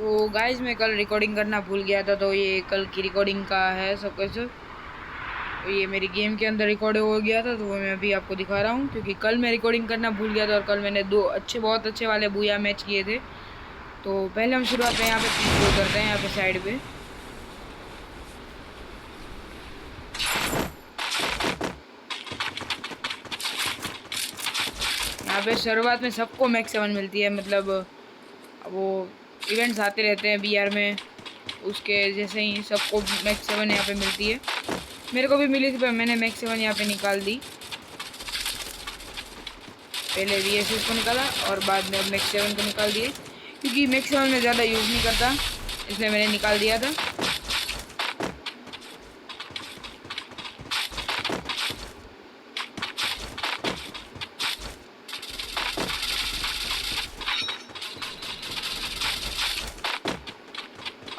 तो गाइस मैं कल रिकॉर्डिंग करना भूल गया था, तो ये कल की रिकॉर्डिंग का है सब कुछ। तो ये मेरी गेम के अंदर रिकॉर्ड हो गया था, तो वो मैं अभी आपको दिखा रहा हूँ, क्योंकि कल मैं रिकॉर्डिंग करना भूल गया था और कल मैंने बहुत अच्छे वाले बूया मैच किए थे। तो पहले हम शुरुआत में यहाँ पे पीक करते हैं, यहाँ पे साइड पे। यहाँ पे शुरुआत में सबको मैक्स 7 मिलती है, मतलब वो इवेंट्स आते रहते हैं बीआर में, उसके जैसे ही सबको मैक्स 7 यहाँ पे मिलती है। मेरे को भी मिली थी, पर मैंने मैक्स 7 यहाँ पे निकाल दी। पहले VSS को निकाला और बाद में अब मैक्स 7 को निकाल दिए, क्योंकि मैक्स 7 में ज़्यादा यूज़ नहीं करता, इसलिए मैंने निकाल दिया था।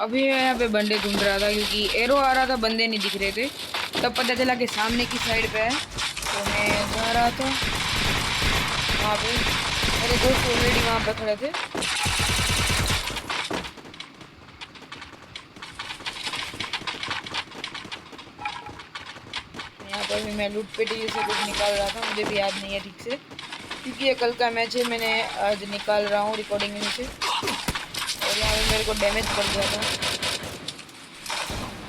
अभी मैं यहाँ पे बंदे ढूंढ रहा था, क्योंकि एरो आ रहा था, बंदे नहीं दिख रहे थे। तब पता चला कि सामने की साइड पे है, तो मैं जा रहा था वहाँ पे। मेरे दोस्त ऑलरेडी वहाँ पे खड़े थे। यहाँ पर भी मैं लूट पेटी जैसे कुछ निकाल रहा था, मुझे भी याद नहीं है ठीक से, क्योंकि ये कल का मैच है। मैंने आज निकाल रहा हूँ रिकॉर्डिंग में से, और यहाँ पे मेरे को डैमेज पड़ गया था।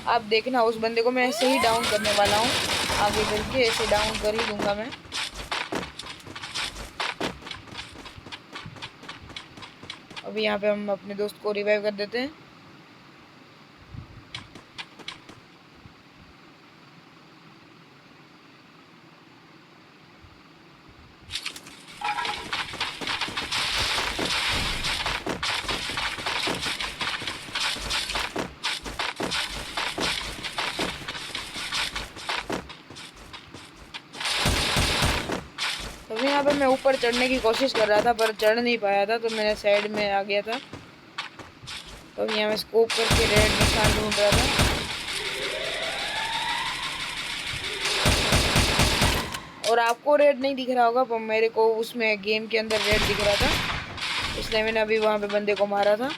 आप देखना, उस बंदे को मैं ऐसे ही डाउन करने वाला हूँ, आगे चल के ऐसे डाउन कर ही दूंगा मैं। अभी यहाँ पे हम अपने दोस्त को रिवाइव कर देते हैं। अभी यहाँ पे मैं ऊपर चढ़ने की कोशिश कर रहा था, पर चढ़ नहीं पाया था, तो मैंने साइड में आ गया था। तो यहाँ मैं स्कोप करके रेड निशान ढूंढ रहा था, और आपको रेड नहीं दिख रहा होगा, पर मेरे को उसमें गेम के अंदर रेड दिख रहा था, इसलिए मैंने अभी वहाँ पे बंदे को मारा था।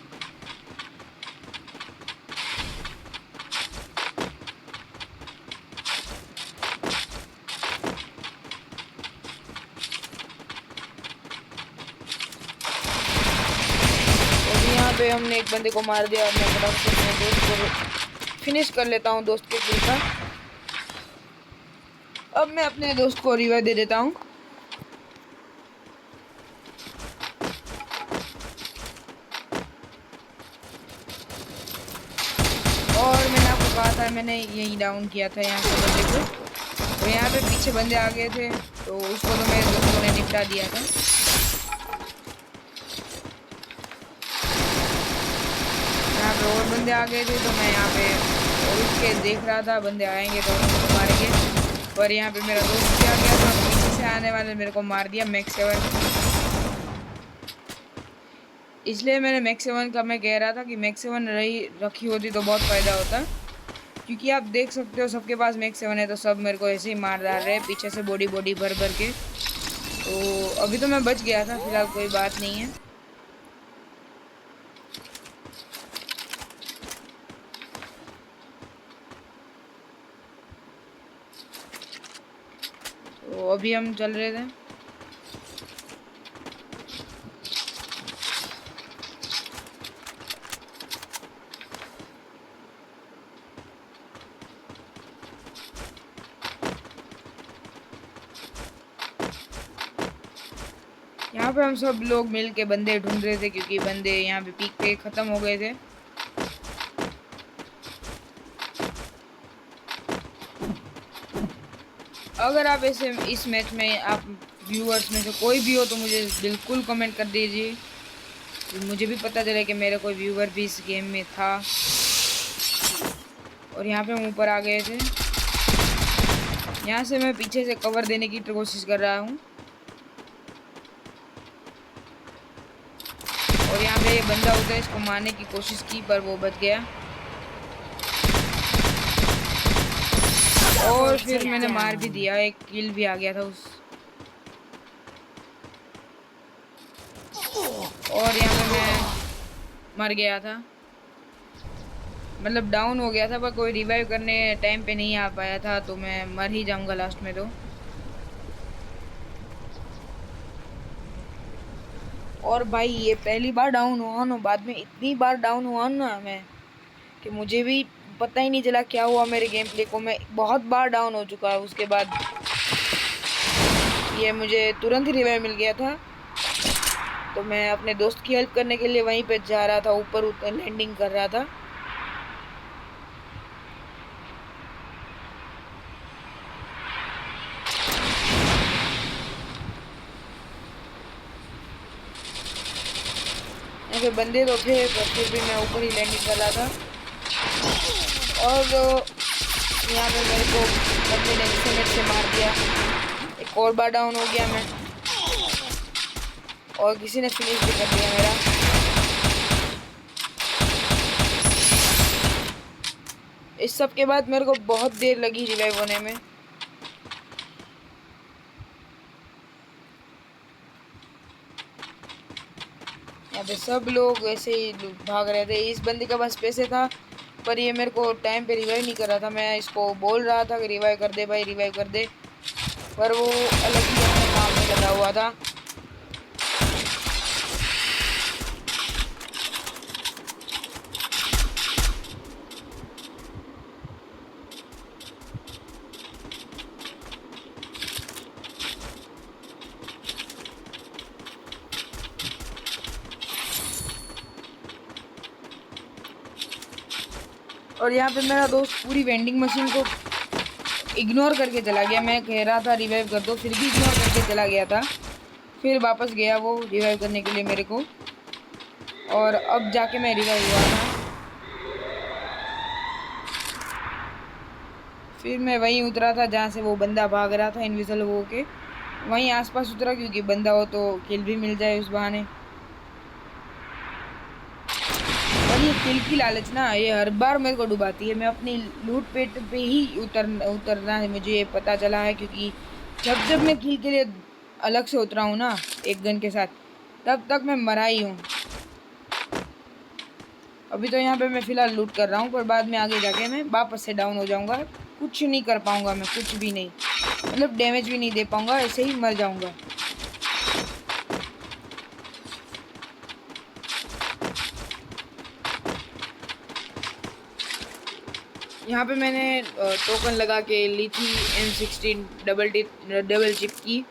यहाँ पे हमने एक बंदे को मार दिया, और मैं फटाफट से अपने दोस्त को फिनिश कर लेता हूँ, दोस्त के किल का। अब मैं अपने दोस्त को रिवाइव दे देता हूँ। और मैंने आपको कहा था, मैंने यही डाउन किया था यहाँ से बंदे को। तो यहाँ पे पीछे बंदे आ गए थे, तो उसको तो मेरे दोस्तों ने निपटा दिया था। यहाँ पे और बंदे आ गए थे, तो मैं यहाँ पे रुक के देख रहा था, बंदे आएंगे तो उनको मारेंगे। पर यहाँ पे मेरा दोस्त क्या गया था, पीछे से आने वाले मेरे को मार दिया मैक्स 7। इसलिए मैंने मैक्स 7 का मैं कह रहा था कि मैक्स 7 रखी होती तो बहुत फ़ायदा होता, क्योंकि आप देख सकते हो सबके पास मैक्स 7 है, तो सब मेरे को ऐसे ही मार डाल रहे हैं पीछे से, बॉडी भर भर के। तो अभी तो मैं बच गया था, फिलहाल कोई बात नहीं है। तो अभी हम चल रहे थे। यहाँ पे हम सब लोग मिल के बंदे ढूंढ रहे थे, क्योंकि बंदे यहाँ पे पीक पे ख़त्म हो गए थे। अगर आप ऐसे इस मैच में आप व्यूअर्स में से कोई भी हो, तो मुझे बिल्कुल कमेंट कर दीजिए, तो मुझे भी पता चले कि मेरा कोई व्यूअर भी इस गेम में था। और यहाँ पे हम ऊपर आ गए थे। यहाँ से मैं पीछे से कवर देने की कोशिश कर रहा हूँ, और यहाँ पे ये बंदा होता है, इसको मारने की कोशिश की, पर वो बच गया। और फिर मैंने मार भी दिया, एक किल भी आ गया था उस। और यहाँ पे मैं मर गया था, मतलब डाउन हो गया था, पर कोई रिवाइव करने टाइम पे नहीं आ पाया था, तो मैं मर ही जाऊंगा लास्ट में तो। और भाई ये पहली बार डाउन हुआ ना, बाद में इतनी बार डाउन हुआ ना मैं कि मुझे भी पता ही नहीं चला क्या हुआ मेरे गेम प्ले को। मैं बहुत बार डाउन हो चुका है, उसके बाद ये मुझे तुरंत ही रिवाइव मिल गया था। तो मैं अपने दोस्त की हेल्प करने के लिए वहीं पे जा रहा था, ऊपर लैंडिंग कर रहा था। ऐसे बंदे तो थे, पर फिर भी मैं ऊपर ही लैंडिंग कर रहा था। और यहाँ पे मेरे को बंदे ने मिनट से मार दिया। एक और बार डाउन हो गया मैं, और किसी ने फिनिश भी कर दिया मेरा। इस सब के बाद मेरे को बहुत देर लगी रिवाइव होने में। यहाँ पे सब लोग ऐसे ही भाग रहे थे। इस बंदी के पास पैसे था, पर ये मेरे को टाइम पे रिवाइव नहीं कर रहा था। मैं इसको बोल रहा था कि रिवाइव कर दे भाई, रिवाइव कर दे, पर वो अलग ही अपने काम में लगा हुआ था। और यहाँ पे मेरा दोस्त पूरी वेंडिंग मशीन को इग्नोर करके चला गया। मैं कह रहा था रिवाइव कर दो, फिर भी इग्नोर करके चला गया था। फिर वापस गया वो रिवाइव करने के लिए मेरे को, और अब जाके मैं रिवाइव हुआ था। फिर मैं वहीं उतरा था जहाँ से वो बंदा भाग रहा था इनविजिबल हो के, वहीं आसपास उतरा, क्योंकि बंदा हो तो किल भी मिल जाए उस बहाने। और ये किल की लालच ना, ये हर बार मेरे को डुबाती है। मैं अपनी लूट पेट पे ही उतरना है, मुझे ये पता चला है, क्योंकि जब जब मैं किल के लिए अलग से उतरा हूँ ना एक गन के साथ, तब तक मैं मरा ही हूँ। अभी तो यहाँ पे मैं फ़िलहाल लूट कर रहा हूँ, पर बाद में आगे जाके मैं वापस से डाउन हो जाऊँगा। कुछ नहीं कर पाऊँगा मैं, कुछ भी नहीं, मतलब डैमेज भी नहीं दे पाऊँगा, ऐसे ही मर जाऊँगा। यहाँ पे मैंने टोकन लगा के ली थी M16 डबल चिप की,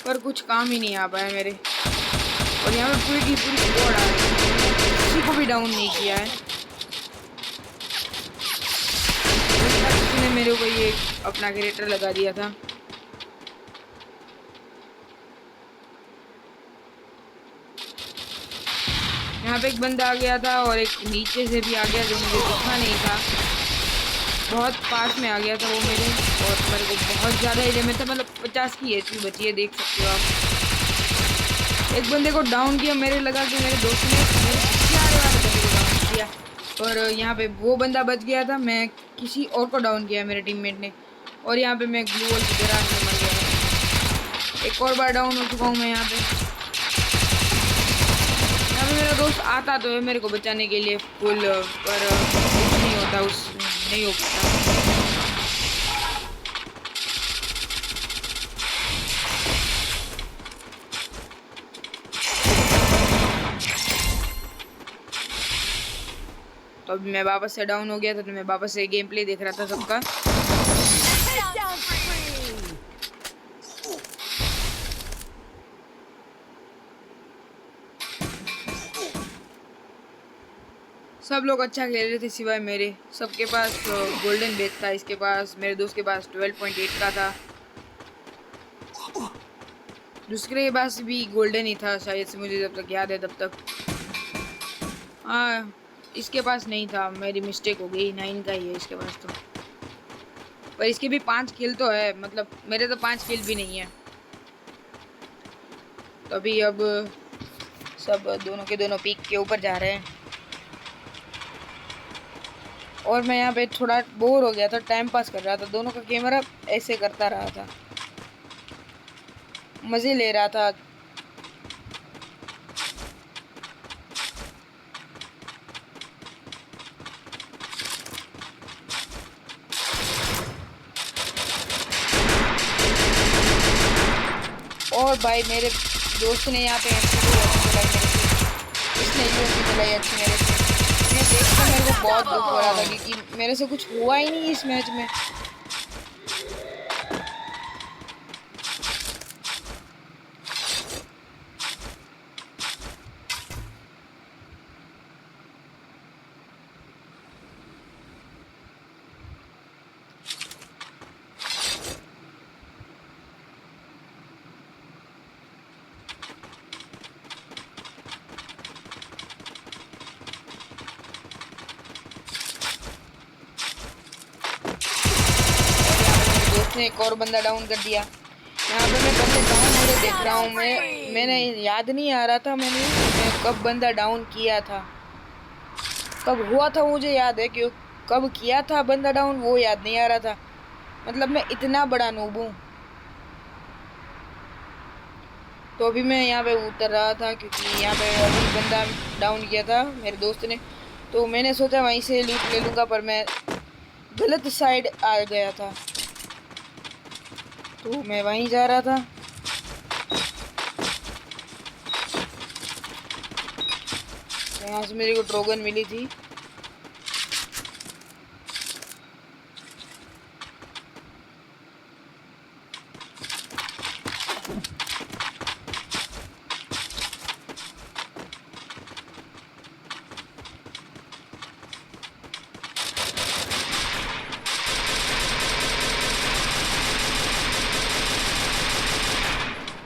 पर कुछ काम ही नहीं आ पाया मेरे। और यहाँ पे पूरी की पूरी स्क्वाड आ रही है, किसी को भी डाउन नहीं किया है। किसी ने मेरे को ये अपना कैरेक्टर लगा दिया था। यहाँ पे एक बंदा आ गया था, और एक नीचे से भी आ गया जो मुझे दिखा नहीं था। बहुत पास में आ गया था वो मेरे, और मेरे को बहुत ज़्यादा ही डैमेज था, मतलब 50 की HP बची है, देख सकते हो आप। एक बंदे को डाउन किया, मेरे लगा कि मेरे दोस्त ने मेरे पीछे आने वाले बंदे को डाउन किया, और यहाँ पे वो बंदा बच गया था। मैं किसी और को डाउन किया मेरे टीममेट ने, और यहाँ पे मैं ग्लू वॉल की तरह से मर गया। एक और बार डाउन हो चुका हूँ मैं यहाँ पे। मेरा दोस्त आता तो है मेरे को बचाने के लिए फुल, पर कुछ नहीं होता, उस नहीं हो पाता। तो अभी मैं वापस से डाउन हो गया था, तो मैं वापस से गेम प्ले देख रहा था सबका। सब लोग अच्छा खेल रहे थे सिवाय मेरे। सबके पास गोल्डन बेस था, इसके पास, मेरे दोस्त के पास 12.8 का था, दूसरे के पास भी गोल्डन ही था शायद से, मुझे जब तक याद है तब तक। हाँ, इसके पास नहीं था, मेरी मिस्टेक हो गई, 9 का ही है इसके पास तो। पर इसके भी 5 किल तो है, मतलब मेरे तो 5 किल भी नहीं है। तो अभी अब सब दोनों के दोनों पीक के ऊपर जा रहे हैं, और मैं यहाँ पे थोड़ा बोर हो गया था, टाइम पास कर रहा था, दोनों का कैमरा ऐसे करता रहा था, मज़े ले रहा था। भाई मेरे दोस्त ने यहाँ पे MP2 चलाई मेरे से, इसने यूएमपी चलाई अच्छी मेरे से। मैं देख कर मेरे को बहुत दुख हो रहा था क्योंकि मेरे से कुछ हुआ ही नहीं इस मैच में। उसने एक और बंदा डाउन कर दिया। यहाँ पे मैं बंदे डाउन हो रहे देख रहा हूँ। मैंने याद नहीं आ रहा था मैं कब बंदा डाउन किया था, कब हुआ था। मुझे याद है कि कब किया था बंदा डाउन, वो याद नहीं आ रहा था। मतलब मैं इतना बड़ा नूब हूँ। तो अभी मैं यहाँ पे उतर रहा था क्योंकि यहाँ पे अभी बंदा डाउन किया था मेरे दोस्त ने, तो मैंने सोचा वहीं से लूट ले लूँगा, पर मैं गलत साइड आ गया था, तो मैं वहीं जा रहा था। तो यहाँ से मेरे को ट्रोगन मिली थी।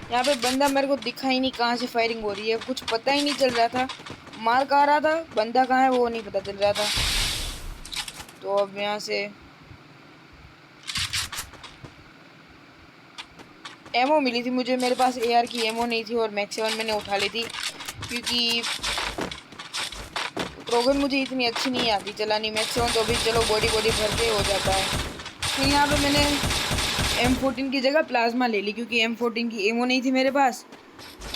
यहाँ पे बंदा मेरे को दिखा ही नहीं, कहाँ से फायरिंग हो रही है कुछ पता ही नहीं चल रहा था। मार कहाँ रहा था, बंदा कहाँ है वो नहीं पता चल रहा था। तो अब यहाँ से एमओ मिली थी मुझे, मेरे पास एआर की एमओ नहीं थी और मैक्स 7 मैंने उठा ली थी क्योंकि ट्रोगन मुझे इतनी अच्छी नहीं आती चलानी। मैक्स 7 तो भी चलो बॉडी भर के हो जाता है। तो यहाँ पे मैंने M14 की जगह प्लाज्मा ले ली क्योंकि M14 की एमओ नहीं थी मेरे पास,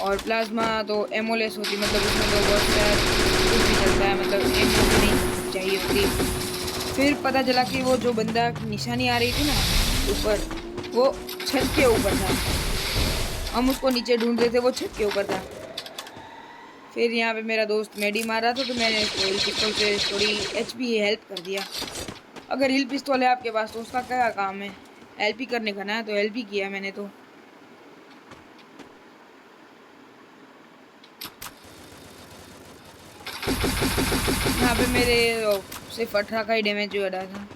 और प्लाज्मा तो एमओ लेस होती, मतलब उसमें तो बहुत कुछ भी चलता है, मतलब एमओ भी नहीं चाहिए होती। फिर पता चला कि वो जो बंदा की निशानी आ रही थी ना ऊपर, वो छत के ऊपर था। हम उसको नीचे ढूंढ रहे थे, वो छत के ऊपर था। फिर यहाँ पे मेरा दोस्त मेडी मार रहा था तो मैंने उसको हिल पिस्तौल से थोड़ी एचपी हेल्प कर दिया। अगर हिल पिस्तौल है आपके पास तो उसका क्या काम है, हेल्प ही करने का ना, तो हेल्प ही किया मैंने। तो यहाँ पे मेरे सिर्फ 18 का ही डैमेज हो रहा था।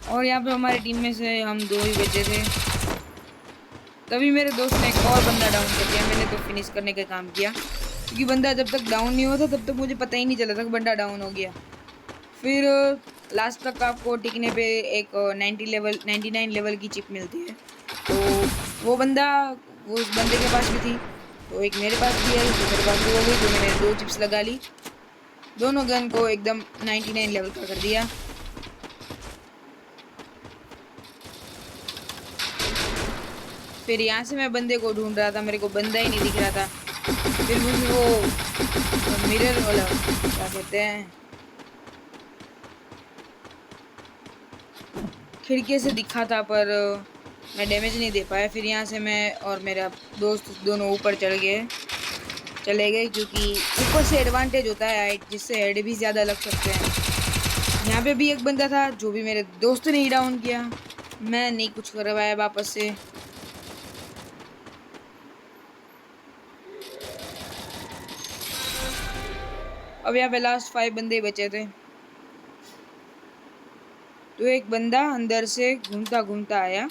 और यहाँ पे हमारी टीम में से हम 2 ही बचे थे। तभी मेरे दोस्त ने एक और बंदा डाउन कर दिया। मैंने तो फिनिश करने का काम किया क्योंकि बंदा जब तक डाउन नहीं होता तब तक मुझे पता ही नहीं चला था कि बंदा डाउन हो गया। फिर लास्ट तक आपको टिकने पे एक 99 लेवल की चिप मिलती है। तो वो बंदा, वो उस बंदे के पास भी थी, तो एक मेरे पास भी है, तो मेरे पास भी हो गई। तो मैंने 2 चिप्स लगा ली, दोनों गन को एकदम 99 लेवल का कर दिया। फिर यहाँ से मैं बंदे को ढूंढ रहा था, मेरे को बंदा ही नहीं दिख रहा था। फिर मुझे वो मिरर वाला क्या कहते हैं, खिड़की से दिखा था, पर मैं डैमेज नहीं दे पाया। फिर यहाँ से मैं और मेरा दोस्त दोनों ऊपर चले गए क्योंकि ऊपर से एडवांटेज होता है हाइट, जिससे हेड भी ज़्यादा लग सकते हैं। यहाँ पे भी एक बंदा था जो भी मेरे दोस्त ने ही डाउन किया, मैं नहीं कुछ करवाया वापस से। अब यहाँ पे लास्ट 5 बंदे बचे थे। तो एक बंदा अंदर से घूमता घूमता आया,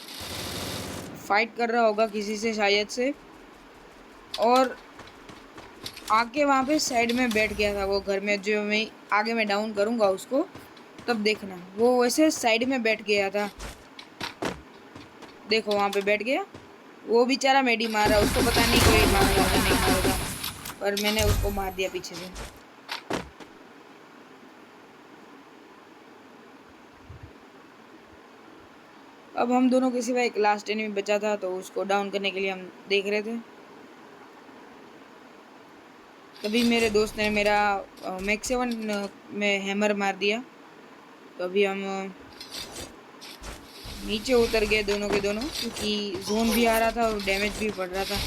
फाइट कर रहा होगा किसी से शायद से, और आके वहाँ पे साइड में बैठ गया था। वो घर में जो मैं आगे मैं डाउन करूँगा उसको, तब देखना, वो वैसे साइड में बैठ गया था। देखो वहाँ पे बैठ गया, वो बेचारा मेडी मार रहा, उसको पता नहीं कोई मारेगा नहीं मारेगा, पर मैंने उसको मार दिया पीछे से। अब हम दोनों के सिवा एक लास्ट एनिमी बचा था, तो उसको डाउन करने के लिए हम देख रहे थे। तभी मेरे दोस्त ने मेरा मैक्स 7 में हैमर मार दिया। तो अभी हम नीचे उतर गए दोनों के दोनों, क्योंकि जोन भी आ रहा था और डैमेज भी पड़ रहा था।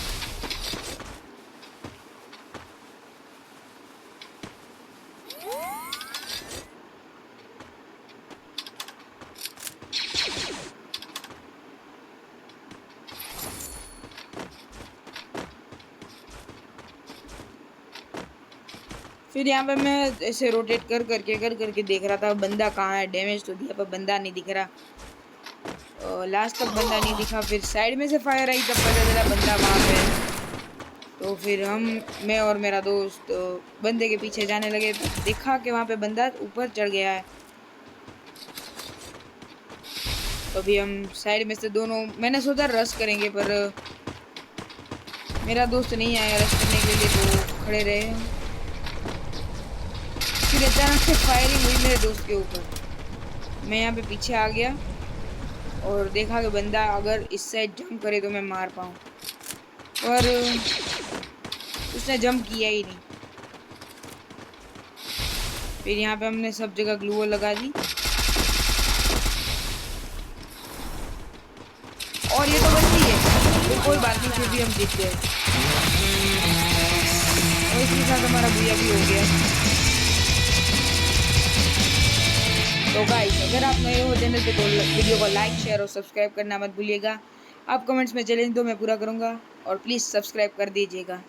फिर यहाँ पे मैं ऐसे रोटेट कर करके देख रहा था बंदा कहाँ है। डैमेज तो दिया पर बंदा नहीं दिख रहा। लास्ट तक बंदा नहीं दिखा। फिर साइड में से फायर आई, तब पता चला बंदा वहाँ पे है। तो फिर मैं और मेरा दोस्त बंदे के पीछे जाने लगे। देखा कि वहाँ पे बंदा ऊपर चढ़ गया है। तो अभी हम साइड में से दोनों, मैंने सोचा रश करेंगे पर मेरा दोस्त नहीं आया रश करने के लिए, तो खड़े रहे। फिर अचानक से फायरिंग हुई मेरे दोस्त के ऊपर। मैं यहाँ पे पीछे आ गया और देखा कि बंदा अगर इस साइड जंप करे तो मैं मार पाऊँ, पर उसने जंप किया ही नहीं। फिर यहाँ पे हमने सब जगह ग्लू वॉल लगा दी। और ये तो बंदी है, तो कोई बात नहीं, फिर भी हम जीत गए। और इसके साथ हमारा भैया भी हो गया। तो गाइस, अगर आप नए हो चैनल पे तो वीडियो को लाइक, शेयर और सब्सक्राइब करना मत भूलिएगा। आप कमेंट्स में चैलेंज दो, मैं पूरा करूँगा, और प्लीज़ सब्सक्राइब कर दीजिएगा।